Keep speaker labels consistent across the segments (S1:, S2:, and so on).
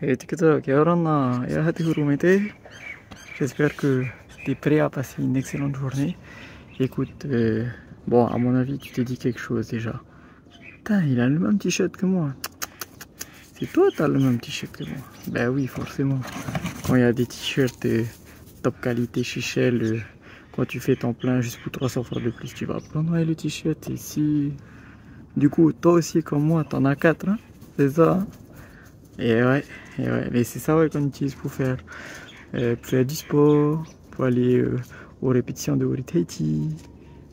S1: Et TikTok, et Orana, et Ahati Hurumete. J'espère que tu es prêt à passer une excellente journée. Écoute, bon, à mon avis, tu t'es dit quelque chose déjà. Putain, il a le même t-shirt que moi. C'est toi, t'as le même t-shirt que moi. Ben oui, forcément. Quand il y a des t-shirts top qualité chez Shell, quand tu fais ton plein juste pour 300 fois de plus, tu vas prendre le t-shirt ici. Du coup, toi aussi, comme moi, t'en as 4, hein, c'est ça, hein? Et ouais, mais c'est ça ouais, qu'on utilise pour faire du sport, pour aller aux répétitions de Oritaiti,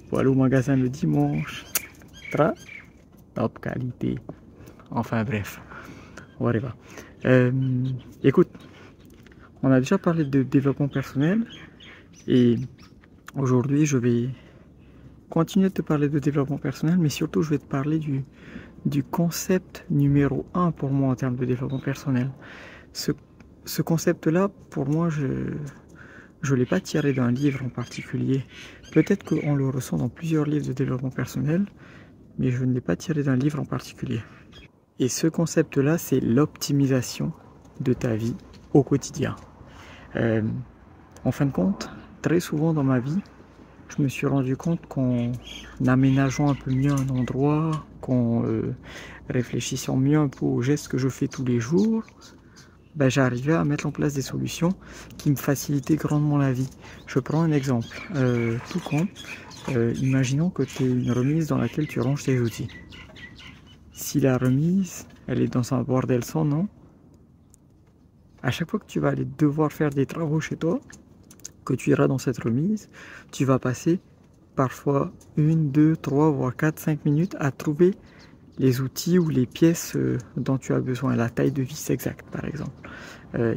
S1: pour aller au magasin le dimanche. Tra, top qualité. Enfin bref, whatever. Écoute, on a déjà parlé de développement personnel et aujourd'hui je vais continuer de te parler de développement personnel, mais surtout je vais te parler du concept numéro 1 pour moi en termes de développement personnel. Ce concept-là, pour moi, je ne l'ai pas tiré d'un livre en particulier. Peut-être qu'on le ressent dans plusieurs livres de développement personnel, mais je ne l'ai pas tiré d'un livre en particulier. Et ce concept-là, c'est l'optimisation de ta vie au quotidien. En fin de compte, très souvent dans ma vie, je me suis rendu compte qu'en aménageant un peu mieux un endroit, qu'en réfléchissant mieux un peu aux gestes que je fais tous les jours, ben, j'arrivais à mettre en place des solutions qui me facilitaient grandement la vie. Je prends un exemple, tout con. Imaginons que tu aies une remise dans laquelle tu ranges tes outils. Si la remise, elle est dans un bordel sans nom, à chaque fois que tu vas aller devoir faire des travaux chez toi, que tu iras dans cette remise, tu vas passer parfois 1, 2, 3, voire 4, 5 minutes à trouver les outils ou les pièces dont tu as besoin, la taille de vis exacte par exemple.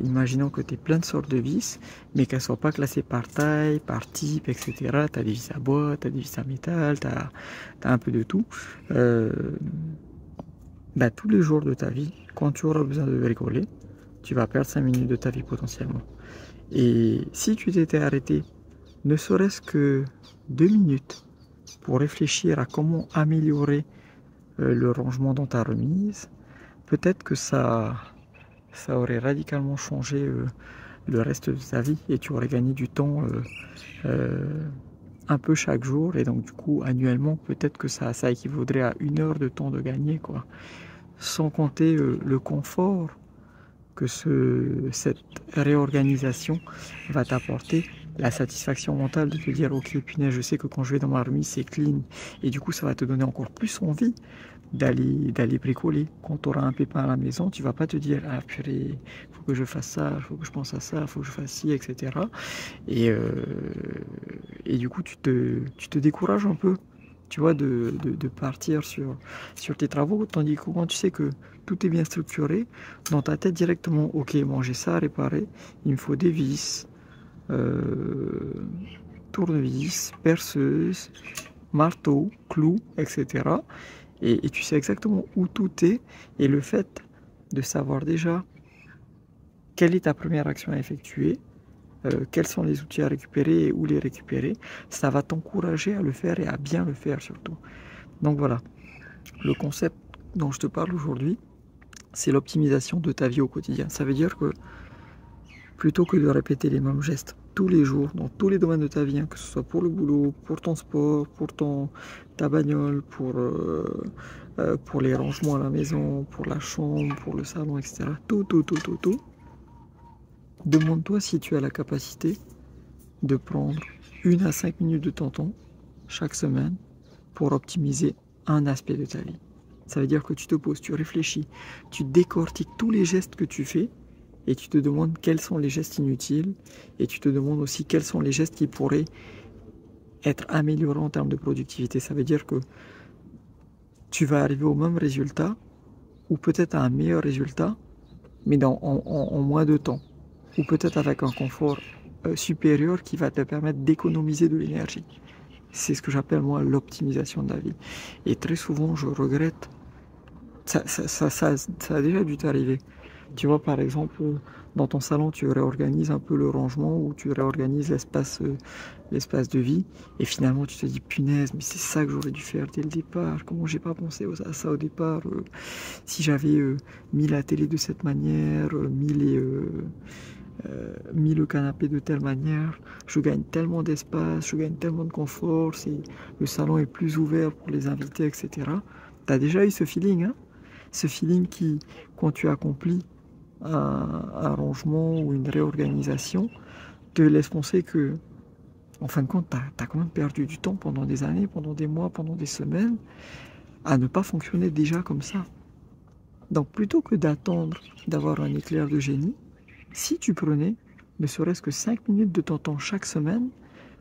S1: Imaginons que tu aies plein de sortes de vis, mais qu'elles ne soient pas classées par taille, par type, etc. Tu as des vis à bois, tu as des vis à métal, tu as un peu de tout. Bah, tous les jours de ta vie, quand tu auras besoin de bricoler, tu vas perdre 5 minutes de ta vie potentiellement. Et si tu t'étais arrêté, ne serait-ce que 2 minutes, pour réfléchir à comment améliorer le rangement dans ta remise, peut-être que ça aurait radicalement changé le reste de ta vie et tu aurais gagné du temps un peu chaque jour et donc du coup annuellement peut-être que ça équivaudrait à 1 heure de temps de gagner quoi. Sans compter le confort que cette réorganisation va t'apporter, la satisfaction mentale de te dire ok punaise je sais que quand je vais dans ma remise c'est clean et du coup ça va te donner encore plus envie d'aller bricoler. Quand tu auras un pépin à la maison, tu vas pas te dire ah purée, faut que je fasse ça, faut que je pense à ça, faut que je fasse ci, etc. Et du coup tu te décourages un peu, tu vois, de partir sur tes travaux, tandis que quand tu sais que tout est bien structuré, dans ta tête directement, ok, bon j'ai ça à réparer, il me faut des vis, tournevis, perceuse, marteau, clou, etc. Et tu sais exactement où tout est, et le fait de savoir déjà quelle est ta première action à effectuer, quels sont les outils à récupérer et où les récupérer, ça va t'encourager à le faire et à bien le faire surtout. Donc voilà, le concept dont je te parle aujourd'hui, c'est l'optimisation de ta vie au quotidien. Ça veut dire que plutôt que de répéter les mêmes gestes tous les jours, dans tous les domaines de ta vie, hein, que ce soit pour le boulot, pour ton sport, pour ta bagnole, pour les rangements à la maison, pour la chambre, pour le salon, etc. Tout. Demande-toi si tu as la capacité de prendre 1 à 5 minutes de ton temps chaque semaine pour optimiser un aspect de ta vie. Ça veut dire que tu te poses, tu réfléchis, tu décortiques tous les gestes que tu fais et tu te demandes quels sont les gestes inutiles et tu te demandes aussi quels sont les gestes qui pourraient être améliorés en termes de productivité. Ça veut dire que tu vas arriver au même résultat ou peut-être à un meilleur résultat, mais en moins de temps ou peut-être avec un confort supérieur qui va te permettre d'économiser de l'énergie. C'est ce que j'appelle moi l'optimisation de la vie. Et très souvent je regrette, ça a déjà dû t'arriver, Tu vois, par exemple, dans ton salon, tu réorganises un peu le rangement ou tu réorganises l'espace de vie. Et finalement, tu te dis, punaise, mais c'est ça que j'aurais dû faire dès le départ. Comment j'ai pas pensé à ça au départ? Si j'avais mis la télé de cette manière, mis le canapé de telle manière, je gagne tellement d'espace, je gagne tellement de confort, le salon est plus ouvert pour les invités, etc. Tu as déjà eu ce feeling, hein? Ce feeling qui, quand tu accomplis un rangement ou une réorganisation, te laisse penser que, en fin de compte, tu as quand même perdu du temps pendant des années, pendant des mois, pendant des semaines, à ne pas fonctionner déjà comme ça. Donc plutôt que d'attendre d'avoir un éclair de génie, si tu prenais ne serait-ce que 5 minutes de ton temps chaque semaine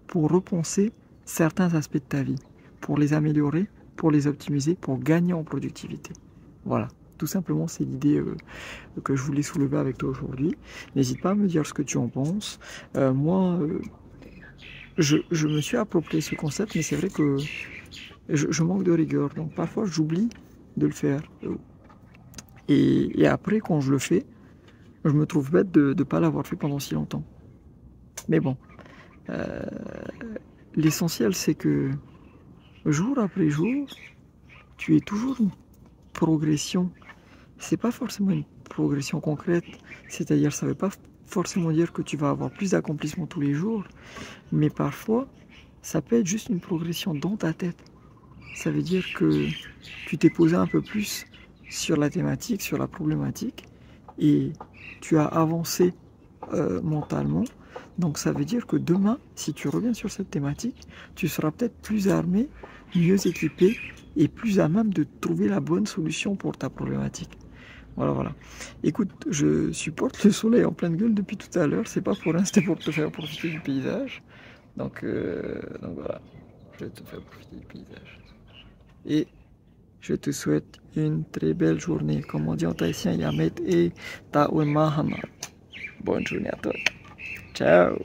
S1: pour repenser certains aspects de ta vie, pour les améliorer, pour les optimiser, pour gagner en productivité. Voilà, tout simplement c'est l'idée que je voulais soulever avec toi aujourd'hui. N'hésite pas à me dire ce que tu en penses. Moi, je me suis approprié ce concept, mais c'est vrai que je manque de rigueur, donc parfois j'oublie de le faire. Et après, quand je le fais, je me trouve bête de ne pas l'avoir fait pendant si longtemps. Mais bon, l'essentiel c'est que jour après jour, tu es toujours une progression. C'est pas forcément une progression concrète, c'est-à-dire ça veut pas forcément dire que tu vas avoir plus d'accomplissement tous les jours, mais parfois ça peut être juste une progression dans ta tête. Ça veut dire que tu t'es posé un peu plus sur la thématique, sur la problématique, et tu as avancé mentalement. Donc ça veut dire que demain, si tu reviens sur cette thématique, tu seras peut-être plus armé, mieux équipé et plus à même de trouver la bonne solution pour ta problématique. Voilà. Écoute, je supporte le soleil en pleine gueule depuis tout à l'heure. C'est pas pour rien, c'était pour te faire profiter du paysage. Donc voilà, je vais te faire profiter du paysage. Et je te souhaite une très belle journée. Comme on dit en tahitien, Yamet et Ta'we Mahana. Bonne journée à toi. Ciao.